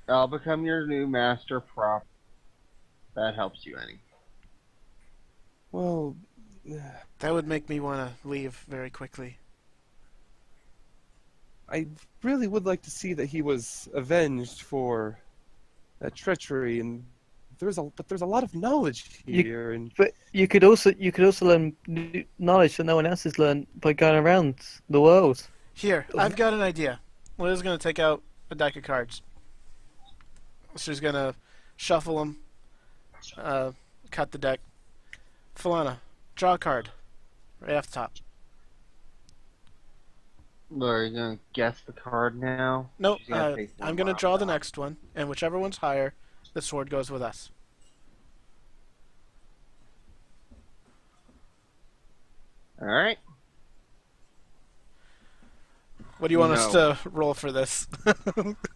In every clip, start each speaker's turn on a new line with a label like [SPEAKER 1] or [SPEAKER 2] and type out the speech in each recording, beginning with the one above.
[SPEAKER 1] I'll become your new master prop. That helps you any.
[SPEAKER 2] Well,
[SPEAKER 3] That would make me want to leave very quickly.
[SPEAKER 2] I really would like to see that he was avenged for that treachery, and there's a lot of knowledge
[SPEAKER 4] You,
[SPEAKER 2] here, and
[SPEAKER 4] but you could also learn new knowledge that no one else has learned by going around the world.
[SPEAKER 3] Here, I've got an idea. Liz going to take out a deck of cards. She's going to shuffle them, cut the deck. Falana, draw a card. Right off the top.
[SPEAKER 1] Are you gonna guess the card now?
[SPEAKER 3] Nope,
[SPEAKER 1] She's gonna take
[SPEAKER 3] I'm
[SPEAKER 1] one
[SPEAKER 3] going to
[SPEAKER 1] off
[SPEAKER 3] draw the
[SPEAKER 1] now.
[SPEAKER 3] next one, and whichever one's higher, the sword goes with us.
[SPEAKER 1] Alright.
[SPEAKER 3] What do you want us
[SPEAKER 1] No.
[SPEAKER 3] to roll for this?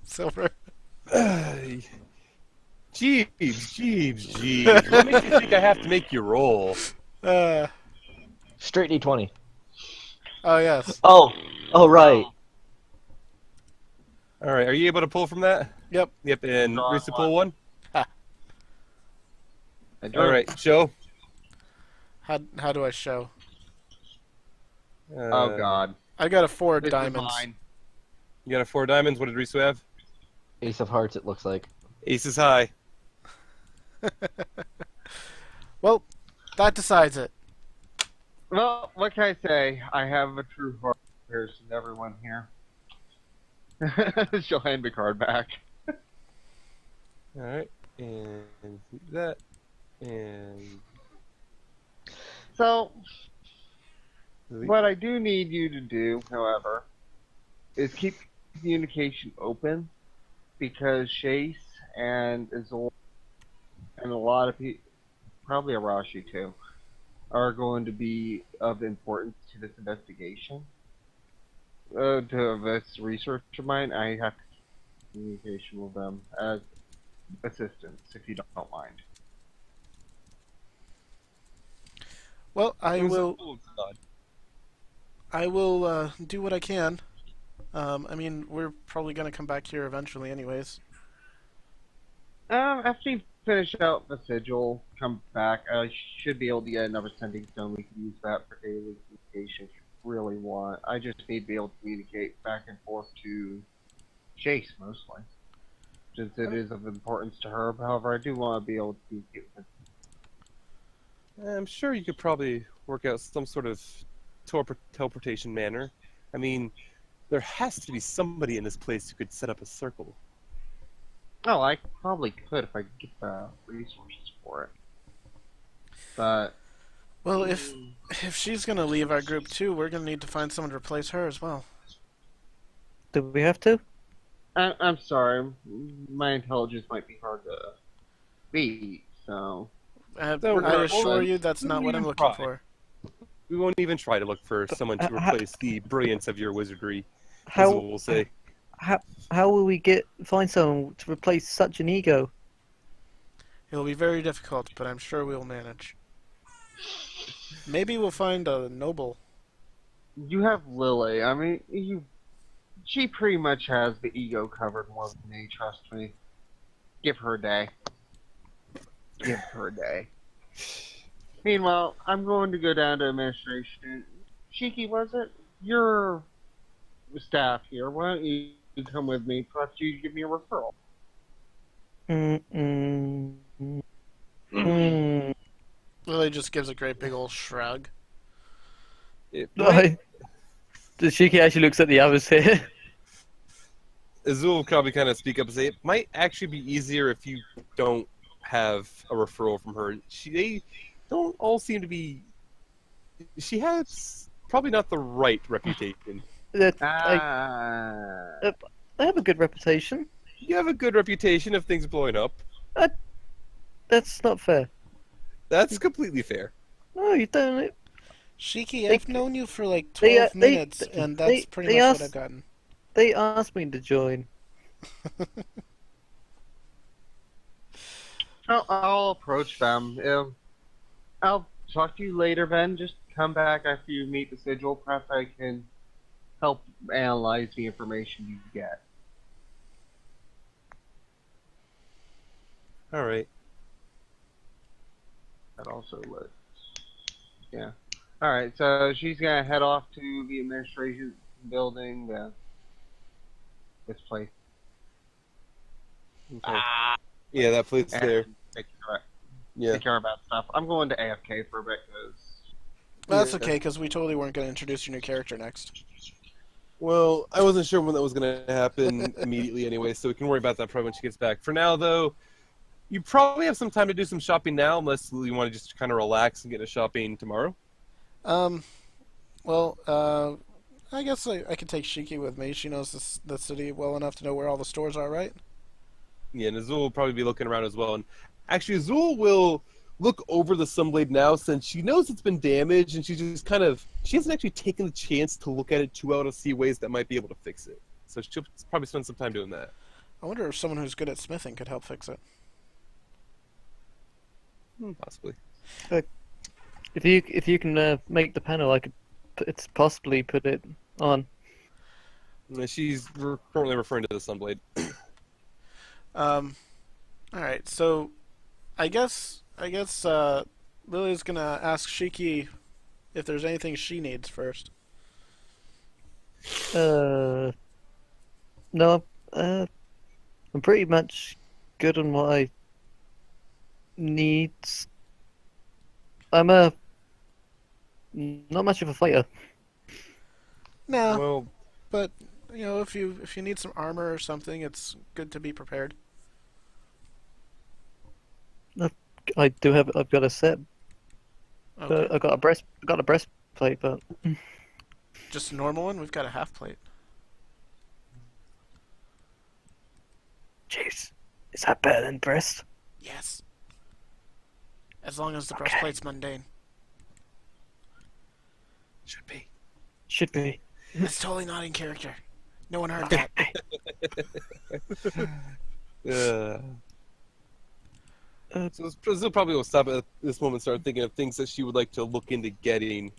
[SPEAKER 3] Silver.
[SPEAKER 2] Jeeves. What makes you think I have to make you roll?
[SPEAKER 3] Uh,
[SPEAKER 5] Straight D20.
[SPEAKER 3] oh, yes.
[SPEAKER 5] Oh, right.
[SPEAKER 2] All right, are you able to pull from that?
[SPEAKER 3] Yep.
[SPEAKER 2] Yep, and
[SPEAKER 1] Draw
[SPEAKER 2] Risa pull one.
[SPEAKER 1] I drew
[SPEAKER 2] All right, show.
[SPEAKER 3] How do I show?
[SPEAKER 1] Oh god.
[SPEAKER 3] I got a 4
[SPEAKER 1] This is
[SPEAKER 3] diamonds.
[SPEAKER 1] mine.
[SPEAKER 2] You got a 4 diamonds. What did Risu have?
[SPEAKER 5] Ace of hearts, it looks like.
[SPEAKER 2] Ace is high.
[SPEAKER 3] Well, that decides it.
[SPEAKER 1] Well, what can I say? I have a true heart comparison to everyone here. She'll hand the card back.
[SPEAKER 2] All right, and that, and
[SPEAKER 1] So, what I do need you to do, however, is keep communication open, because Chase and Azul and a lot of people, probably Arashi too, are going to be of importance to this investigation. To this research of mine, I have to keep communication with them as assistants, if you don't mind.
[SPEAKER 3] Well, I
[SPEAKER 2] Who's
[SPEAKER 3] will.
[SPEAKER 2] the god?
[SPEAKER 3] I will do what I can. I mean, we're probably going to come back here eventually, anyways.
[SPEAKER 1] After you finish out the sigil, come back. I should be able to get another sending stone. We can use that for daily communication if you really want. I just need to be able to communicate back and forth to Chase, mostly. Since it is of importance to her. However, I do want to be able to communicate with
[SPEAKER 2] I'm sure you could probably work out some sort of teleportation manner. I mean, there has to be somebody in this place who could set up a circle.
[SPEAKER 1] Oh, I probably could if I could get the resources for it. But
[SPEAKER 3] Well, if she's going to leave our group too, we're going to need to find someone to replace her as well.
[SPEAKER 4] Do we have to?
[SPEAKER 1] I'm sorry, my intelligence might be hard to beat. So
[SPEAKER 3] I
[SPEAKER 2] Don't worry,
[SPEAKER 3] assure
[SPEAKER 2] we'll-
[SPEAKER 3] you that's not what I'm
[SPEAKER 2] we'll
[SPEAKER 3] looking
[SPEAKER 2] try.
[SPEAKER 3] for.
[SPEAKER 2] We won't even try to look for someone to replace the brilliance of your wizardry, as
[SPEAKER 4] How
[SPEAKER 2] we'll say.
[SPEAKER 4] how will we find someone to replace such an ego?
[SPEAKER 3] It'll be very difficult, but I'm sure we'll manage. Maybe we'll find a noble.
[SPEAKER 1] you have Lily. I mean, she pretty much has the ego covered more than me. Trust me. Give her a day. Give her a day. Meanwhile, I'm going to go down to administration. Shiki, was it? You're staff here. Why don't you come with me? Perhaps you give me a referral.
[SPEAKER 3] Lily just gives a great big old shrug.
[SPEAKER 2] It
[SPEAKER 4] No,
[SPEAKER 2] might,
[SPEAKER 4] Shiki actually looks at the others here.
[SPEAKER 2] Azul will probably kind of speak up and say, it might actually be easier if you don't have a referral from her. They don't all seem to be... She has probably not the right reputation.
[SPEAKER 4] I
[SPEAKER 1] Ah.
[SPEAKER 4] have a good reputation.
[SPEAKER 2] You have a good reputation of things blowing up.
[SPEAKER 4] That's not fair.
[SPEAKER 2] That's completely fair.
[SPEAKER 4] No, you don't.
[SPEAKER 3] Shiki,
[SPEAKER 4] They-
[SPEAKER 3] I've known you for like
[SPEAKER 4] they,
[SPEAKER 3] 12
[SPEAKER 4] they-
[SPEAKER 3] minutes,
[SPEAKER 4] they-
[SPEAKER 3] and that's
[SPEAKER 4] they-
[SPEAKER 3] pretty
[SPEAKER 4] they
[SPEAKER 3] much
[SPEAKER 4] asked-
[SPEAKER 3] what I've gotten.
[SPEAKER 4] They asked me to join.
[SPEAKER 1] I'll approach them. I'll talk to you later, Ben. Just come back after you meet the sigil. Perhaps I can help analyze the information you get.
[SPEAKER 2] All right.
[SPEAKER 1] That also looks. Yeah. All right. So she's gonna head off to the administration building. This place. Okay.
[SPEAKER 2] Yeah, that place
[SPEAKER 1] And
[SPEAKER 2] there. Yeah.
[SPEAKER 1] take care about stuff. I'm going to AFK for a bit because.
[SPEAKER 3] That's
[SPEAKER 2] Yeah.
[SPEAKER 3] okay, because we totally weren't going to introduce your new character next.
[SPEAKER 2] Well, I wasn't sure when that was going to happen immediately anyway, so we can worry about that probably when she gets back. For now, though, you probably have some time to do some shopping now, unless you want to just kind of relax and get into shopping tomorrow.
[SPEAKER 3] Well, I guess I could take Shiki with me. She knows the city well enough to know where all the stores are, right?
[SPEAKER 2] Yeah, and Azul will probably be looking around as well. And actually, Azul will look over the Sunblade now since she knows it's been damaged, and she hasn't actually taken the chance to look at it too well to see ways that might be able to fix it. So she'll probably spend some time doing that.
[SPEAKER 3] I wonder if someone who's good at smithing could help fix it.
[SPEAKER 2] Possibly.
[SPEAKER 4] If you can make the panel, I could possibly put it on.
[SPEAKER 2] She's currently referring to the Sunblade.
[SPEAKER 3] Alright, so I guess Lily's gonna ask Shiki if there's anything she needs first.
[SPEAKER 4] No, I'm pretty much good on what I need. I'm not much of a fighter.
[SPEAKER 3] No,
[SPEAKER 2] Well,
[SPEAKER 3] but if you need some armor or something, it's good to be prepared.
[SPEAKER 4] I've got a set.
[SPEAKER 3] Okay.
[SPEAKER 4] I got a breastplate, but
[SPEAKER 3] Just a normal one? We've got a half plate.
[SPEAKER 4] jeez, is that better than breast?
[SPEAKER 3] Yes. As long as the breastplate's mundane.
[SPEAKER 2] should be.
[SPEAKER 3] It's totally not in character. No one heard that.
[SPEAKER 2] So Brazil probably will stop at this moment and start thinking of things that she would like to look into getting.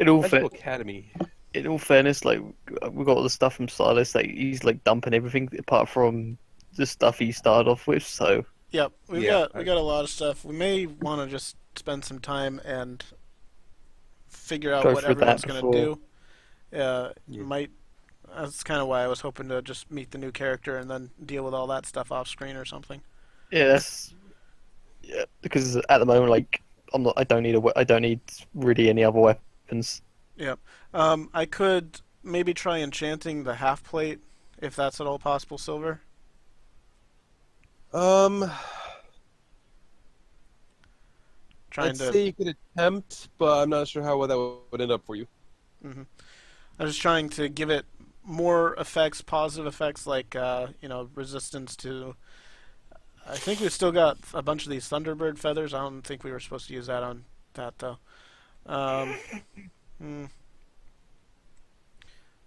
[SPEAKER 4] In all
[SPEAKER 2] Magical Academy.
[SPEAKER 4] In all fairness, like we got all the stuff from Silas, like he's like dumping everything apart from the stuff he started off with. So
[SPEAKER 3] Yep, we
[SPEAKER 2] Yeah,
[SPEAKER 3] got a lot of stuff. We may want to just spend some time and figure out
[SPEAKER 4] Go
[SPEAKER 3] what
[SPEAKER 4] through that
[SPEAKER 3] everyone's going to do.
[SPEAKER 2] Yeah.
[SPEAKER 3] That's kind of why I was hoping to just meet the new character and then deal with all that stuff off screen or something.
[SPEAKER 4] yeah, because at the moment, like I don't need really any other weapons.
[SPEAKER 3] Yep. I could maybe try enchanting the half plate if that's at all possible, Silver.
[SPEAKER 2] I'd say you could attempt, but I'm not sure how well that would end up for you.
[SPEAKER 3] I was just trying to give it more effects, positive effects, like resistance to. I think we've still got a bunch of these Thunderbird feathers. I don't think we were supposed to use that on that though.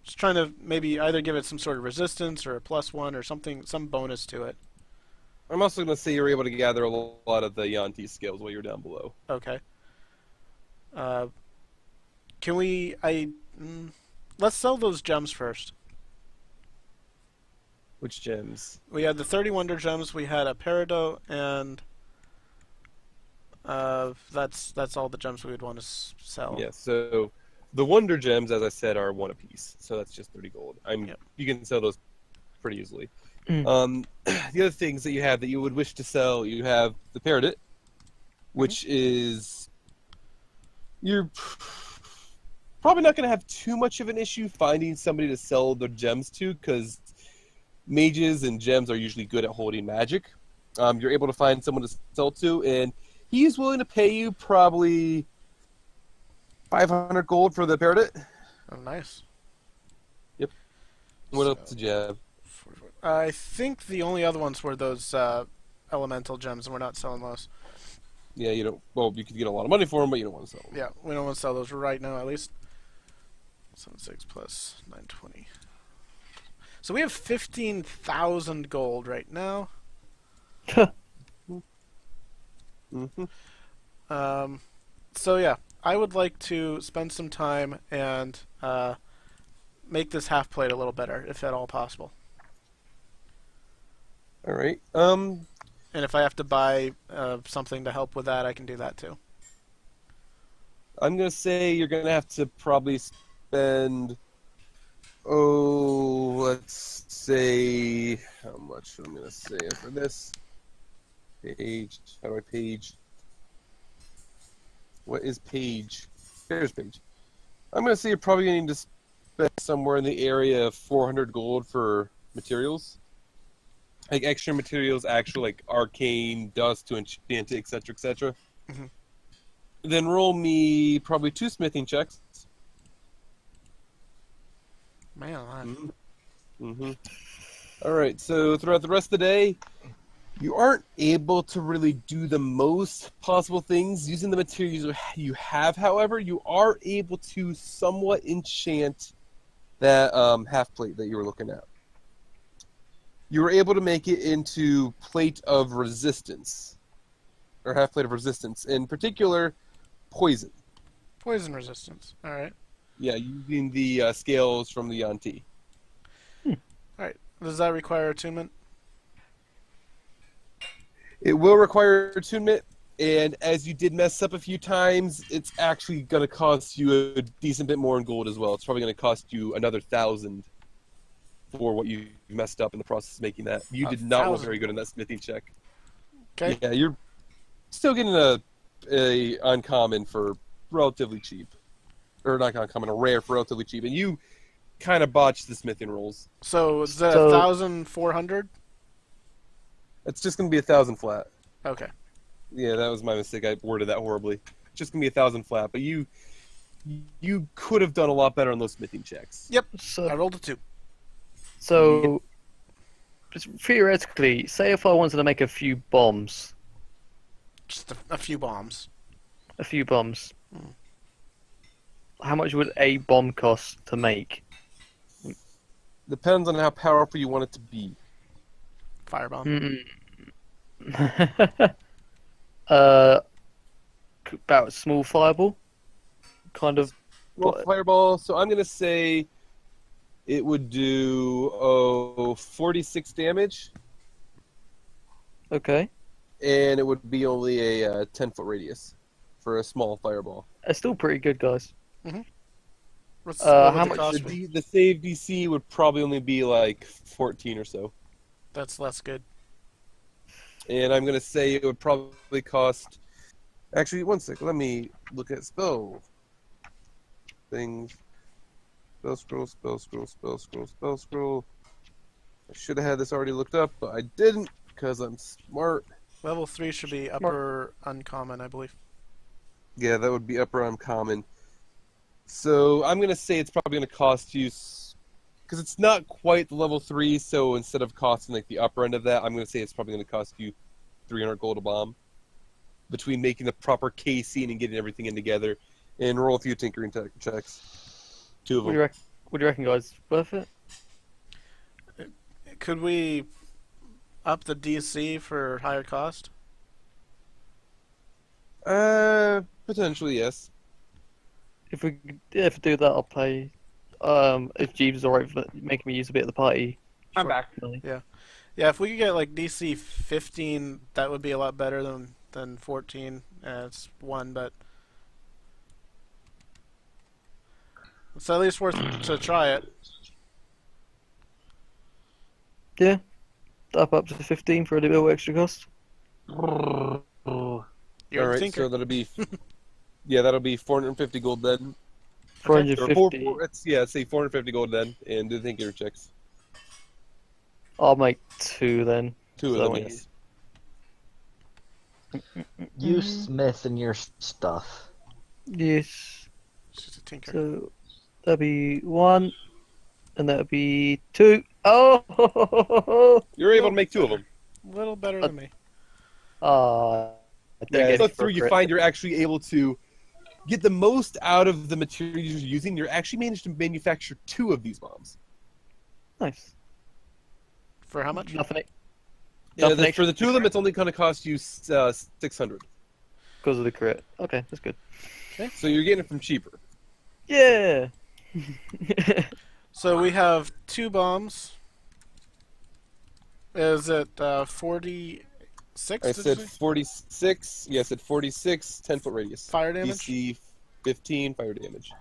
[SPEAKER 3] Just trying to maybe either give it some sort of resistance or a +1 or something, some bonus to it.
[SPEAKER 2] I'm also going to say you're able to gather a lot of the Yanti skills while you're down below.
[SPEAKER 3] Okay. Can we? Let's sell those gems first.
[SPEAKER 2] Which gems?
[SPEAKER 3] We had the 30 Wonder Gems. We had a Peridot, and that's all the gems we would want to sell.
[SPEAKER 2] Yeah. So the Wonder Gems, as I said, are 1 apiece. So that's just 30 gold.
[SPEAKER 3] Yep.
[SPEAKER 2] You can sell those pretty easily.
[SPEAKER 4] Mm.
[SPEAKER 2] The other things that you have that you would wish to sell, you have the Peridot, which is you're probably not going to have too much of an issue finding somebody to sell their gems to, because mages and gems are usually good at holding magic. You're able to find someone to sell to, and he's willing to pay you probably 500 gold for the Peridot.
[SPEAKER 3] Oh, nice.
[SPEAKER 2] Yep. What else did you have?
[SPEAKER 3] I think the only other ones were those elemental gems, and we're not selling those.
[SPEAKER 2] Yeah, you don't. Well, you could get a lot of money for them, but you don't want to sell them.
[SPEAKER 3] Yeah, we don't want to sell those right now, at least. 76 plus 920. So we have 15,000 gold right now. So yeah, I would like to spend some time and make this half plate a little better, if at all possible.
[SPEAKER 2] All right.
[SPEAKER 3] And if I have to buy something to help with that, I can do that too.
[SPEAKER 2] I'm gonna say you're gonna have to probably spend. Oh, let's say how much I'm gonna say for this page. How do I page? What is page? Here's page. I'm gonna say you're probably going to need to spend somewhere in the area of 400 gold for materials, like extra materials, actual like arcane dust to enchant it, etc., etc.
[SPEAKER 3] Mhm.
[SPEAKER 2] Then roll me probably 2 smithing checks.
[SPEAKER 3] Man,
[SPEAKER 2] Mm-hmm. All right. So throughout the rest of the day, you aren't able to really do the most possible things using the materials you have. However, you are able to somewhat enchant that half plate that you were looking at. You were able to make it into plate of resistance, or half plate of resistance. In particular, poison.
[SPEAKER 3] poison resistance. All right.
[SPEAKER 2] Yeah, using the scales from the Yanti.
[SPEAKER 3] All right. Does that require attunement?
[SPEAKER 2] It will require attunement, and as you did mess up a few times, it's actually going to cost you a decent bit more in gold as well. It's probably going to cost you another 1,000 for what you messed up in the process of making that. You did not roll
[SPEAKER 3] 1,000.
[SPEAKER 2] very good in that smithing check.
[SPEAKER 3] Okay.
[SPEAKER 2] Yeah, you're still getting a uncommon for relatively cheap. Or not uncommon, a rare for relatively cheap. And you kind of botched the smithing rolls.
[SPEAKER 3] So is that
[SPEAKER 4] So-
[SPEAKER 3] 1,400?
[SPEAKER 2] It's just going to be 1,000 flat.
[SPEAKER 3] Okay.
[SPEAKER 2] Yeah, that was my mistake. I worded that horribly. Just going to be 1,000 flat, but you could have done a lot better on those smithing checks.
[SPEAKER 3] Yep. I
[SPEAKER 4] So,
[SPEAKER 3] rolled a 2.
[SPEAKER 4] just theoretically, say if I wanted to make a few bombs,
[SPEAKER 3] Just a few bombs.
[SPEAKER 4] how much would a bomb cost to make?
[SPEAKER 2] Depends on how powerful you want it to be.
[SPEAKER 3] Firebomb.
[SPEAKER 4] About a small fireball, kind of.
[SPEAKER 2] Roll fireball. So I'm going to say it would do 46 damage,
[SPEAKER 4] Okay,
[SPEAKER 2] and it would be only a 10-foot radius for a small fireball.
[SPEAKER 4] it's still pretty good, guys.
[SPEAKER 3] What
[SPEAKER 4] how
[SPEAKER 3] would
[SPEAKER 4] much
[SPEAKER 3] it cost me?
[SPEAKER 2] The save DC would probably only be like 14 or so.
[SPEAKER 3] That's less good.
[SPEAKER 2] And I'm going to say it would probably cost... Actually, one second. Let me look at spell things. Spell scroll, spell scroll, spell scroll, spell scroll. I should have had this already looked up, but I didn't because I'm smart.
[SPEAKER 3] Level 3 should be upper uncommon, I believe.
[SPEAKER 2] Yeah, that would be upper uncommon. So I'm going to say it's probably going to cost you... Because it's not quite the level 3, so instead of costing like the upper end of that, I'm going to say it's probably going to cost you 300 gold a bomb. Between making the proper casing and getting everything in together. And roll a few tinkering checks. 2 of
[SPEAKER 4] What
[SPEAKER 2] them.
[SPEAKER 4] do you reckon, guys? Worth it?
[SPEAKER 3] Could we up the DC for higher cost?
[SPEAKER 2] Potentially, yes.
[SPEAKER 4] If we do that, I'll pay. If Jeeves is alright for making me use a bit of the party.
[SPEAKER 1] I'm back.
[SPEAKER 4] money.
[SPEAKER 3] Yeah, if we could get like DC 15, that would be a lot better than 14. It's 1, but it's at least worth to try it.
[SPEAKER 4] Yeah, up to 15 for a little extra cost.
[SPEAKER 3] You're
[SPEAKER 2] All
[SPEAKER 3] the
[SPEAKER 2] right,
[SPEAKER 3] tinker.
[SPEAKER 2] so that'll be... Yeah, that'll be 450 gold then. Or
[SPEAKER 4] 450.
[SPEAKER 2] let's say 450 gold then, and do the tinkering checks.
[SPEAKER 4] I'll make 2 then.
[SPEAKER 2] 2 of
[SPEAKER 4] So
[SPEAKER 2] them,
[SPEAKER 4] I
[SPEAKER 2] yes.
[SPEAKER 5] You smith and your stuff.
[SPEAKER 4] Yes.
[SPEAKER 3] She's a tinker.
[SPEAKER 4] So that'll be 1, and that'll be 2. Oh!
[SPEAKER 2] You're able to make 2 of them.
[SPEAKER 3] A little better than me.
[SPEAKER 4] I don't
[SPEAKER 2] Yeah,
[SPEAKER 4] get
[SPEAKER 2] so
[SPEAKER 4] it
[SPEAKER 2] through
[SPEAKER 4] for
[SPEAKER 2] you
[SPEAKER 4] it.
[SPEAKER 2] find you're actually able to get the most out of the materials you're using. You're actually managed to manufacture 2 of these bombs.
[SPEAKER 4] Nice.
[SPEAKER 3] For how much?
[SPEAKER 4] Nothing
[SPEAKER 2] Yeah,
[SPEAKER 4] Nothing
[SPEAKER 2] for the 2 of them, it's only going to cost you 600.
[SPEAKER 4] because of the crit. Okay, that's good.
[SPEAKER 2] So you're getting it from cheaper.
[SPEAKER 4] Yeah.
[SPEAKER 3] So we have 2 bombs. Is it 40 6,
[SPEAKER 2] I
[SPEAKER 3] did
[SPEAKER 2] said
[SPEAKER 3] you say?
[SPEAKER 2] 46. Yes, at 46, 10-foot radius.
[SPEAKER 3] Fire damage?
[SPEAKER 2] DC 15, fire damage.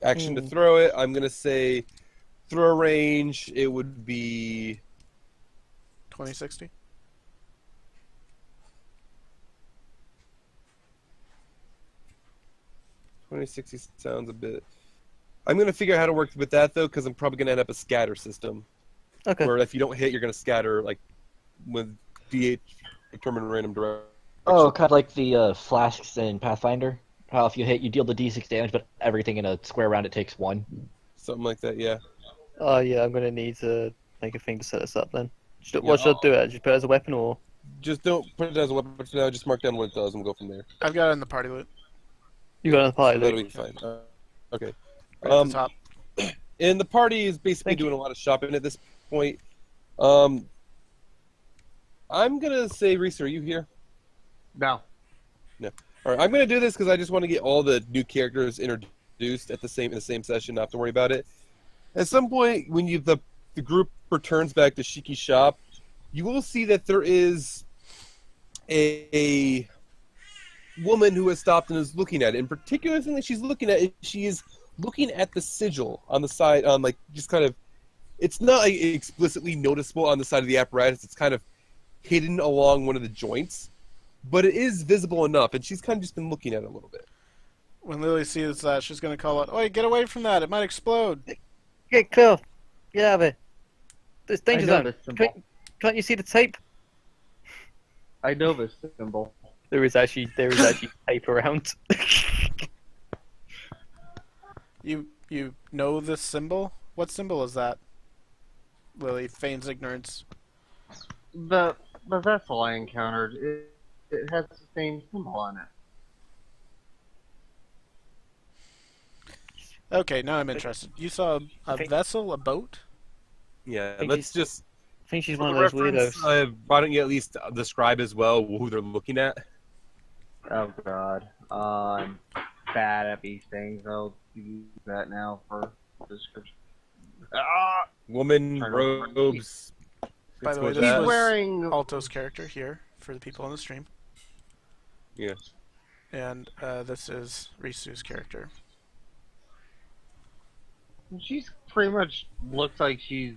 [SPEAKER 2] Action to
[SPEAKER 4] Hmm.
[SPEAKER 2] throw it. I'm gonna say throw range. It would be
[SPEAKER 3] 2060.
[SPEAKER 2] 2060 sounds a bit. I'm gonna figure out how to work with that though, because I'm probably gonna end up a scatter system
[SPEAKER 4] Okay.
[SPEAKER 2] where if you don't hit, you're gonna scatter like with DH determine random direction.
[SPEAKER 5] Oh, kind of like the flasks in Pathfinder. How if you hit, you deal the d6 damage, but everything in a square around it takes 1.
[SPEAKER 2] Something like that. Yeah.
[SPEAKER 4] Oh yeah, I'm gonna need to make a thing to set us up then.
[SPEAKER 2] Yeah,
[SPEAKER 4] What should I do? Just put it as a weapon or?
[SPEAKER 2] Just don't put it as a weapon for now. Just mark down what it does, and we'll go from there.
[SPEAKER 3] I've got it in the party loot.
[SPEAKER 4] You got another party,
[SPEAKER 2] That'll
[SPEAKER 4] Luke?
[SPEAKER 2] be fine. Okay.
[SPEAKER 3] Right at the top.
[SPEAKER 2] And the party is basically
[SPEAKER 4] Thank you.
[SPEAKER 2] doing a lot of shopping at this point. I'm gonna say, Reese, are you here?
[SPEAKER 1] No.
[SPEAKER 2] All right, I'm gonna do this because I just want to get all the new characters introduced in the same session. Not to worry about it. At some point, when the group returns back to Shiki's shop, you will see that there is a woman who has stopped and is looking at it. In particular, the thing that she's looking at is she is looking at the sigil on the side, on like just kind of. It's not like, explicitly noticeable on the side of the apparatus. It's kind of hidden along one of the joints, but it is visible enough, and she's kind of just been looking at it a little bit.
[SPEAKER 3] When Lily sees that, she's going to call out, "Oi, get away from that! It might explode!"
[SPEAKER 4] Get clear. Get out of here. There's danger
[SPEAKER 1] I know
[SPEAKER 4] zone.
[SPEAKER 1] this symbol.
[SPEAKER 4] Can't you see the tape?
[SPEAKER 1] I know this symbol.
[SPEAKER 4] There is actually tape around.
[SPEAKER 3] You know this symbol? What symbol is that? Lily feigns ignorance.
[SPEAKER 1] The vessel I encountered, it has the same symbol on it.
[SPEAKER 3] Okay, now I'm interested. You saw a
[SPEAKER 4] think-
[SPEAKER 3] vessel, a boat?
[SPEAKER 2] Yeah,
[SPEAKER 4] think
[SPEAKER 2] let's
[SPEAKER 4] she's-
[SPEAKER 2] just.
[SPEAKER 4] I think she's
[SPEAKER 2] For
[SPEAKER 4] one
[SPEAKER 2] the
[SPEAKER 4] of those
[SPEAKER 2] reference,
[SPEAKER 4] weirdos.
[SPEAKER 2] why don't you at least describe as well who they're looking at?
[SPEAKER 1] Oh god. I'm bad at these things. I'll use that now for description. Ah!
[SPEAKER 2] Woman,
[SPEAKER 1] Trying to remember.
[SPEAKER 2] robes.
[SPEAKER 3] By the way,
[SPEAKER 2] Let's
[SPEAKER 3] this
[SPEAKER 2] go
[SPEAKER 1] He's
[SPEAKER 2] with
[SPEAKER 3] was
[SPEAKER 1] wearing.
[SPEAKER 3] Alto's character here for the people on the stream.
[SPEAKER 2] Yeah.
[SPEAKER 3] And this is Risu's character.
[SPEAKER 1] She's pretty much looks like she's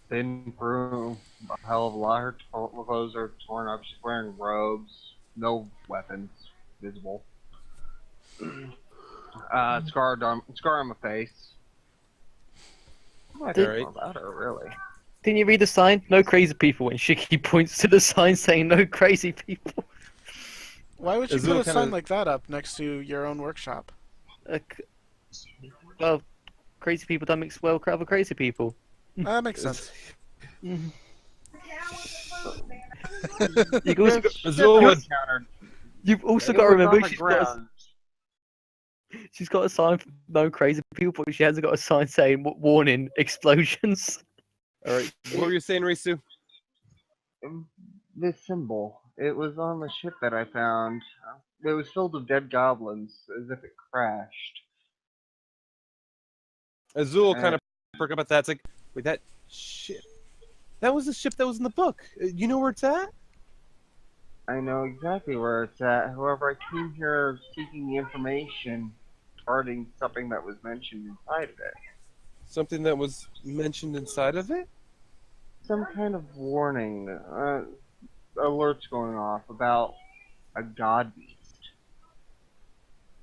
[SPEAKER 1] been through a hell of a lot. Her clothes are torn up. She's wearing robes, no weapons visible. Scar on the face. I
[SPEAKER 4] Did-
[SPEAKER 1] don't know about her really.
[SPEAKER 4] Didn't you read the sign? No crazy people. And Shiki points to the sign saying no crazy people.
[SPEAKER 3] Why would you
[SPEAKER 2] Azul
[SPEAKER 3] put a
[SPEAKER 2] kinda-
[SPEAKER 3] sign like that up next to your own workshop?
[SPEAKER 4] Well, crazy people don't mix well with other crazy people.
[SPEAKER 3] That makes sense.
[SPEAKER 4] You
[SPEAKER 1] This
[SPEAKER 4] also,
[SPEAKER 1] ship
[SPEAKER 2] Azul
[SPEAKER 1] I
[SPEAKER 2] would-
[SPEAKER 1] encountered,
[SPEAKER 4] you've also
[SPEAKER 1] it
[SPEAKER 4] got to
[SPEAKER 1] was
[SPEAKER 4] remember
[SPEAKER 1] on the ground.
[SPEAKER 4] she's got a sign for no crazy people, but she hasn't got a sign saying warning explosions.
[SPEAKER 2] All right. What were you saying, Risu?
[SPEAKER 1] This symbol. It was on the ship that I found. It was filled with dead goblins, as if it crashed.
[SPEAKER 2] Azul kind of perk up at that. It's like, wait, that ship. That was the ship that was in the book. You know where it's at?
[SPEAKER 1] I know exactly where it's at. However, I came here seeking the information regarding something that was mentioned inside of it.
[SPEAKER 2] Something that was mentioned inside of it?
[SPEAKER 1] Some kind of warning. Alerts going off about a god beast.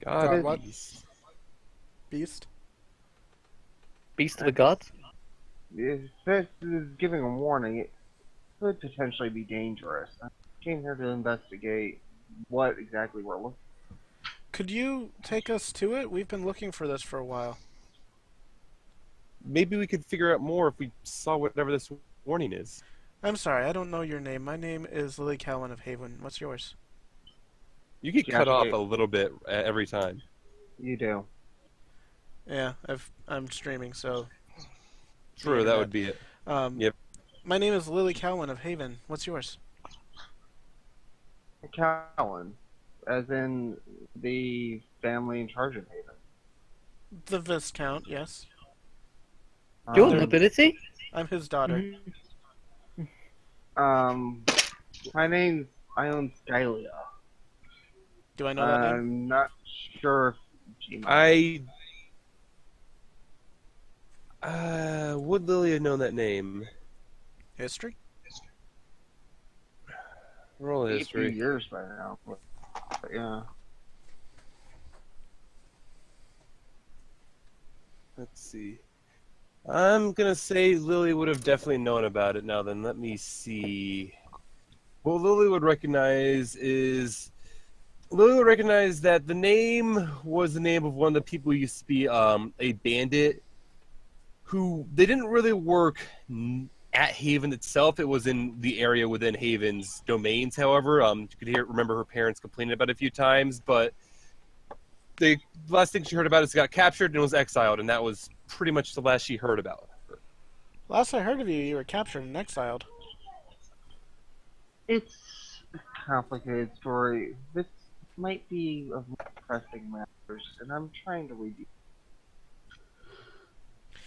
[SPEAKER 2] God,
[SPEAKER 3] what?
[SPEAKER 2] beast.
[SPEAKER 3] Beast?
[SPEAKER 4] Beast of the gods?
[SPEAKER 1] This is giving a warning. It could potentially be dangerous. I came here to investigate what exactly we're looking for.
[SPEAKER 3] Could you take us to it? We've been looking for this for a while.
[SPEAKER 2] Maybe we could figure out more if we saw whatever this warning is.
[SPEAKER 3] I'm sorry, I don't know your name. My name is Lily Cowan of Haven. What's yours?
[SPEAKER 2] You get
[SPEAKER 1] Yeah,
[SPEAKER 2] cut off
[SPEAKER 1] okay.
[SPEAKER 2] a little bit every time.
[SPEAKER 1] You do.
[SPEAKER 3] Yeah, I'm streaming, so...
[SPEAKER 2] True, that would be it. Yep.
[SPEAKER 3] My name is Lily Cowan of Haven. What's yours?
[SPEAKER 1] Cowan, as in the family in charge of Haven.
[SPEAKER 3] The Viscount, yes.
[SPEAKER 4] Your
[SPEAKER 1] Um,
[SPEAKER 4] nobility?
[SPEAKER 3] I'm his daughter.
[SPEAKER 1] Um, My name's Ione Skylia.
[SPEAKER 3] Do I know that name?
[SPEAKER 1] I'm not sure if you might.
[SPEAKER 2] Would Lily have known that name?
[SPEAKER 3] History?
[SPEAKER 2] Roll
[SPEAKER 1] A few
[SPEAKER 2] history.
[SPEAKER 1] years by now. But yeah.
[SPEAKER 2] Let's see. I'm gonna say Lily would have definitely known about it. Now then, let me see. What Lily would recognize that the name was the name of one of the people who used to be a bandit. Who they didn't really work at Haven itself. It was in the area within Haven's domains. However, you could remember her parents complaining about it a few times, but the last thing she heard about is got captured and was exiled, and that was pretty much the last she heard about her.
[SPEAKER 3] Last I heard of you, you were captured and exiled.
[SPEAKER 1] It's a complicated story. This might be of more pressing matters, and I'm trying to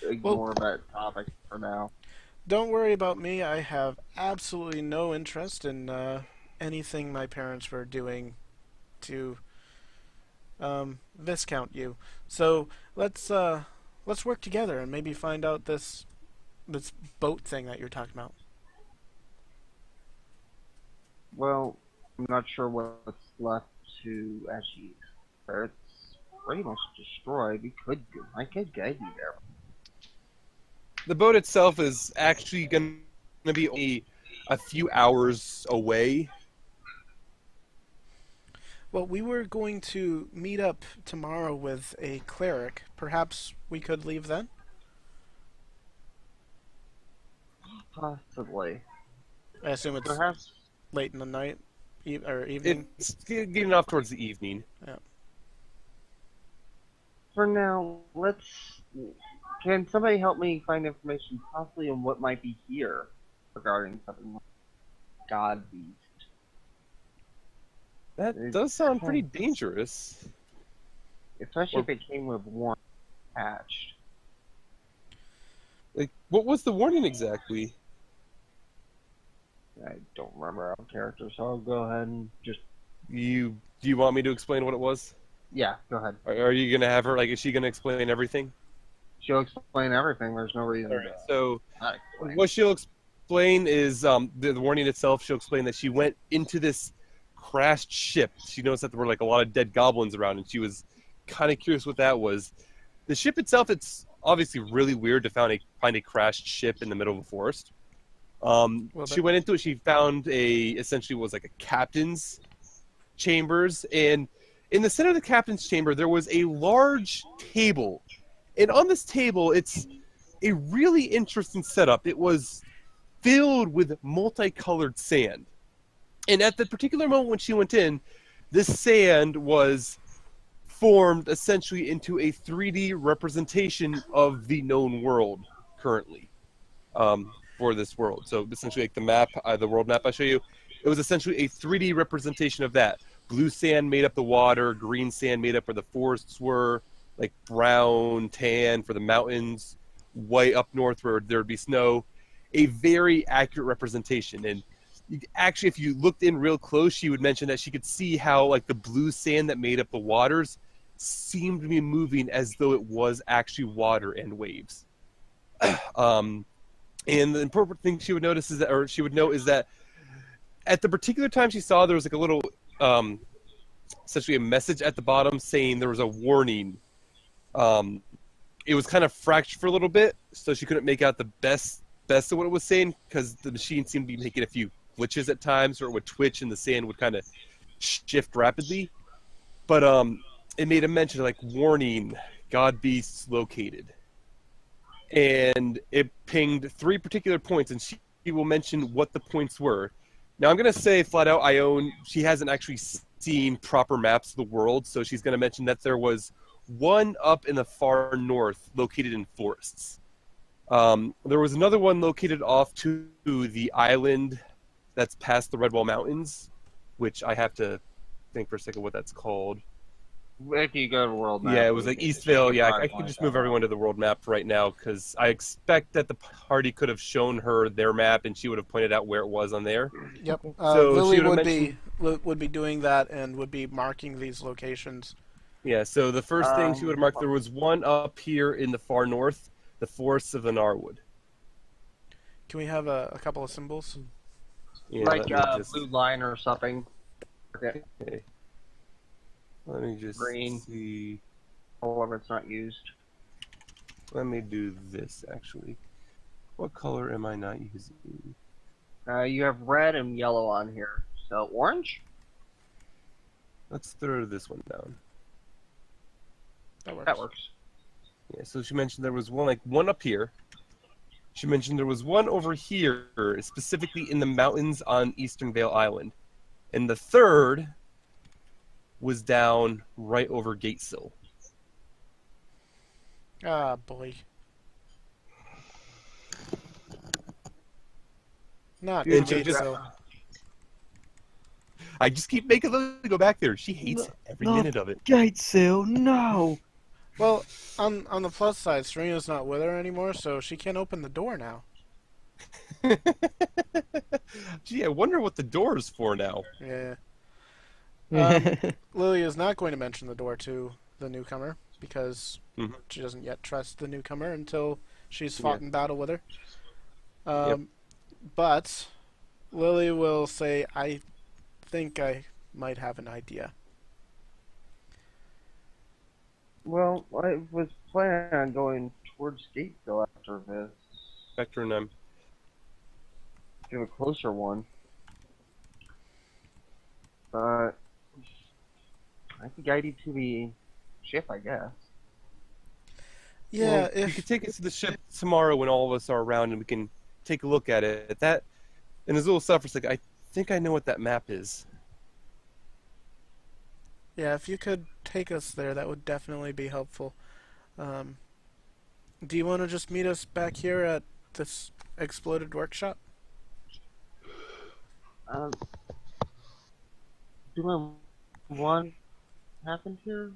[SPEAKER 1] ignore that topic for now.
[SPEAKER 3] Don't worry about me. I have absolutely no interest in anything my parents were doing to viscount you. So let's work together and maybe find out this boat thing that you're talking about.
[SPEAKER 1] Well, I'm not sure what's left to actually. It's pretty much destroyed. I could guide you there.
[SPEAKER 2] The boat itself is actually going to be only a few hours away.
[SPEAKER 3] Well, we were going to meet up tomorrow with a cleric. Perhaps we could leave then?
[SPEAKER 1] Possibly.
[SPEAKER 3] I assume it's
[SPEAKER 1] Perhaps.
[SPEAKER 3] late in the night or evening.
[SPEAKER 2] It's getting off towards the evening.
[SPEAKER 1] For now, can somebody help me find information possibly on what might be here regarding something like God Beast?
[SPEAKER 2] That does sound pretty dangerous.
[SPEAKER 1] Especially if it came with warning attached.
[SPEAKER 2] Like, what was the warning exactly?
[SPEAKER 1] I don't remember our character, so I'll go ahead and just...
[SPEAKER 2] Do you want me to explain what it was?
[SPEAKER 1] Yeah, go ahead.
[SPEAKER 2] Are you going to have her, like, is she going to explain everything?
[SPEAKER 1] She'll explain everything. There's no reason
[SPEAKER 2] Alright,
[SPEAKER 1] to
[SPEAKER 2] so
[SPEAKER 1] not explain.
[SPEAKER 2] what she'll explain is the warning itself. She'll explain that she went into this crashed ship. She noticed that there were like a lot of dead goblins around, and she was kind of curious what that was. The ship itself, it's obviously really weird to find a crashed ship in the middle of a forest. She went into it. She found essentially was like a captain's chambers, and in the center of the captain's chamber there was a large table. And on this table, it's a really interesting setup. It was filled with multicolored sand. And at the particular moment when she went in, this sand was formed essentially into a 3D representation of the known world currently for this world. So essentially like the map, the world map I show you, it was essentially a 3D representation of that. Blue sand made up the water, green sand made up where the forests were, like brown, tan for the mountains, white up north where there would be snow. A very accurate representation. And actually, if you looked in real close, she would mention that she could see how like the blue sand that made up the waters seemed to be moving as though it was actually water and waves. And the important thing she would notice is that, or she would note is that at the particular time she saw, there was like a little, essentially a message at the bottom saying there was a warning. It was kind of fractured for a little bit, so she couldn't make out the best of what it was saying because the machine seemed to be making a few glitches at times, or it would twitch and the sand would kind of shift rapidly. But it made a mention like warning, God beasts located, and it pinged 3 particular points, and she will mention what the points were. Now I'm gonna say flat out, Ione, she hasn't actually seen proper maps of the world, so she's gonna mention that there was one up in the far north located in forests. There was another one located off to the island that's past the Redwall Mountains, which I have to think for a second what that's called.
[SPEAKER 1] If you go to world map,
[SPEAKER 2] Yeah, it was like Eastvale. Yeah, I could just move everyone to the world map right now because I expect that the party could have shown her their map and she would have pointed out where it was on there.
[SPEAKER 3] Yep.
[SPEAKER 2] So
[SPEAKER 3] Lily
[SPEAKER 2] she would have
[SPEAKER 3] would
[SPEAKER 2] mentioned.
[SPEAKER 3] would be doing that and would be marking these locations.
[SPEAKER 2] Yeah, so the first thing she would have marked, there was one up here in the far north, the forests of the Narwood.
[SPEAKER 3] Can we have a couple of symbols?
[SPEAKER 2] Yeah,
[SPEAKER 1] like
[SPEAKER 2] let me just,
[SPEAKER 1] blue line or something. Okay.
[SPEAKER 2] okay. Let me just
[SPEAKER 1] Green.
[SPEAKER 2] see.
[SPEAKER 1] However, it's not used.
[SPEAKER 2] Let me do this actually. What color am I not using?
[SPEAKER 1] You have red and yellow on here. So orange?
[SPEAKER 2] Let's throw this one down.
[SPEAKER 3] That works.
[SPEAKER 1] That works.
[SPEAKER 2] Yeah, so she mentioned there was one up here. She mentioned there was one over here, specifically in the mountains on Eastern Vale Island. And the third was down right over Gatesill.
[SPEAKER 3] Ah, boy. Not
[SPEAKER 2] And
[SPEAKER 3] good,
[SPEAKER 2] she just-
[SPEAKER 3] so.
[SPEAKER 2] I just keep making Lily go back there. She hates every
[SPEAKER 4] no.
[SPEAKER 2] minute of it.
[SPEAKER 4] Gatesill, no!
[SPEAKER 3] Well, on the plus side, Serena's not with her anymore, so she can't open the door now.
[SPEAKER 2] Gee, I wonder what the door is for now.
[SPEAKER 3] Yeah. Lily is not going to mention the door to the newcomer because
[SPEAKER 2] Mhm.
[SPEAKER 3] she doesn't yet trust the newcomer until she's fought
[SPEAKER 2] Yeah.
[SPEAKER 3] in battle with her.
[SPEAKER 2] Yep.
[SPEAKER 3] But Lily will say, I think I might have an idea.
[SPEAKER 1] Well, I was planning on going towards Gatesville after this.
[SPEAKER 2] Vector and I'm.
[SPEAKER 1] Do a closer one. But I could guide you to the ship, I guess.
[SPEAKER 3] Yeah,
[SPEAKER 2] Well, you could take us to the ship tomorrow when all of us are around and we can take a look at it. That and Azul suffers like I think I know what that map is.
[SPEAKER 3] Yeah, if you could take us there, that would definitely be helpful. Do you want to just meet us back here at this exploded workshop?
[SPEAKER 1] Do my one happen here?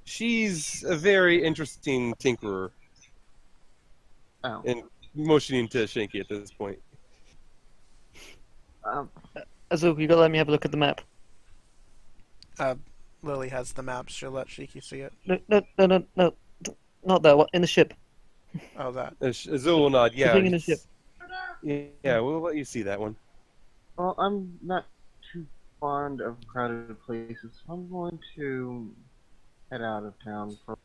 [SPEAKER 2] She's a very interesting tinkerer
[SPEAKER 1] Oh.
[SPEAKER 2] and motioning to Shanky at this point.
[SPEAKER 4] Azul, you gotta let me have a look at the map.
[SPEAKER 3] Lily has the map. She'll let Shiki see it.
[SPEAKER 4] No. Not that one. In the ship.
[SPEAKER 3] Oh, that.
[SPEAKER 2] Azul will nod. Yeah,
[SPEAKER 4] thing in the ship.
[SPEAKER 2] Yeah, we'll let you see that one.
[SPEAKER 1] Well, I'm not too fond of crowded places. So I'm going to head out of town for.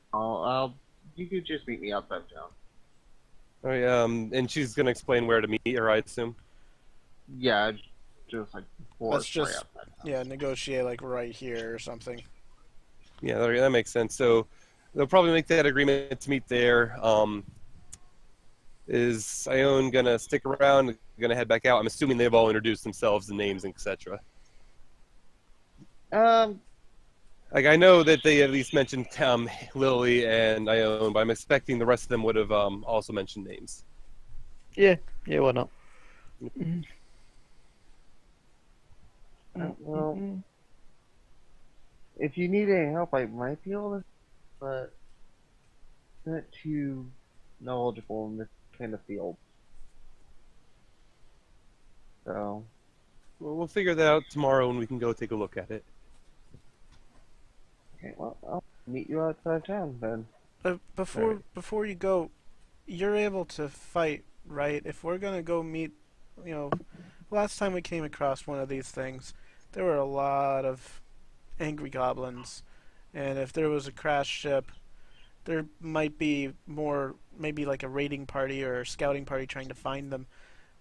[SPEAKER 1] You could just meet me outside of town.
[SPEAKER 2] Oh yeah, and she's gonna explain where to meet her, I assume.
[SPEAKER 1] Yeah, just like before.
[SPEAKER 3] Let's just negotiate like right here or something.
[SPEAKER 2] Yeah, that makes sense. So they'll probably make that agreement to meet there. Is Ione gonna stick around? Gonna head back out? I'm assuming they've all introduced themselves and names, etc. Like I know that they at least mentioned Lily and Ione, but I'm expecting the rest of them would have also mentioned names.
[SPEAKER 4] Yeah, why not?
[SPEAKER 1] Well, if you need any help, I might be able to, but I'm not too knowledgeable in this kind of field. So,
[SPEAKER 2] Well, we'll figure that out tomorrow when we can go take a look at it.
[SPEAKER 1] okay, well, I'll meet you outside town then.
[SPEAKER 3] Before you go, you're able to fight, right? If we're gonna go meet, last time we came across one of these things, there were a lot of angry goblins, and if there was a crashed ship, there might be more, maybe like a raiding party or a scouting party trying to find them.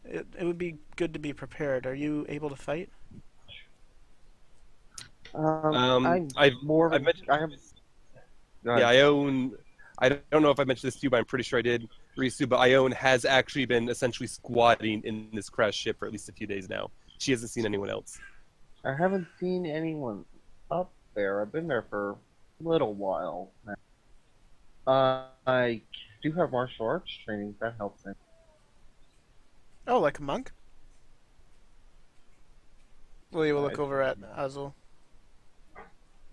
[SPEAKER 3] It would be good to be prepared. Are you able to fight?
[SPEAKER 2] I've mentioned. Yeah, Ione. I don't know if I mentioned this to you, but I'm pretty sure I did, Risu. But Ione has actually been essentially squatting in this crashed ship for at least a few days now. She hasn't seen anyone else.
[SPEAKER 1] I haven't seen anyone up there. I've been there for a little while now. I do have martial arts training. That helps me.
[SPEAKER 3] Oh, like a monk? Well, you will look over at Azul.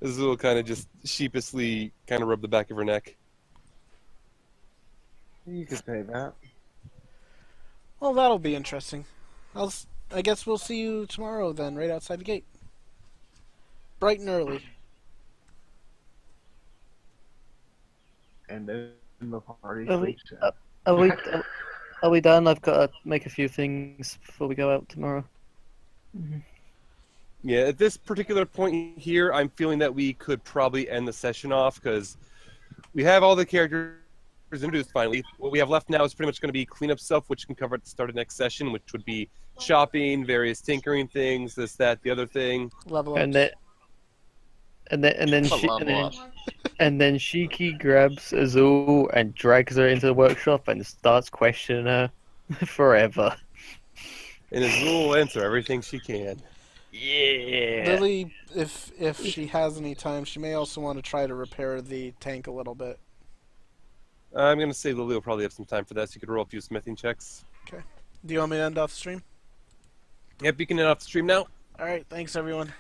[SPEAKER 2] Azul kind of just sheepishly kind of rub the back of her neck.
[SPEAKER 1] You could say that.
[SPEAKER 3] Well, that'll be interesting. I guess we'll see you tomorrow then, right outside the gate. Bright and early.
[SPEAKER 1] And then the party
[SPEAKER 4] Are we,
[SPEAKER 1] sleeps in.
[SPEAKER 4] are we are we done? I've got to make a few things before we go out tomorrow.
[SPEAKER 2] Yeah, at this particular point here, I'm feeling that we could probably end the session off because we have all the characters introduced finally. What we have left now is pretty much going to be cleanup stuff, which can cover at the start of next session, which would be shopping, various tinkering things, this, that, the other thing.
[SPEAKER 3] Level up.
[SPEAKER 4] And then Shiki grabs Azul and drags her into the workshop and starts questioning her forever.
[SPEAKER 2] And Azul will answer everything she can.
[SPEAKER 4] Yeah.
[SPEAKER 3] Lily, if she has any time, she may also want to try to repair the tank a little bit.
[SPEAKER 2] I'm going to say Lily will probably have some time for that, so you could roll a few smithing checks.
[SPEAKER 3] Do you want me to end off the stream?
[SPEAKER 2] Yep, you can end off the stream now.
[SPEAKER 3] Alright, thanks everyone.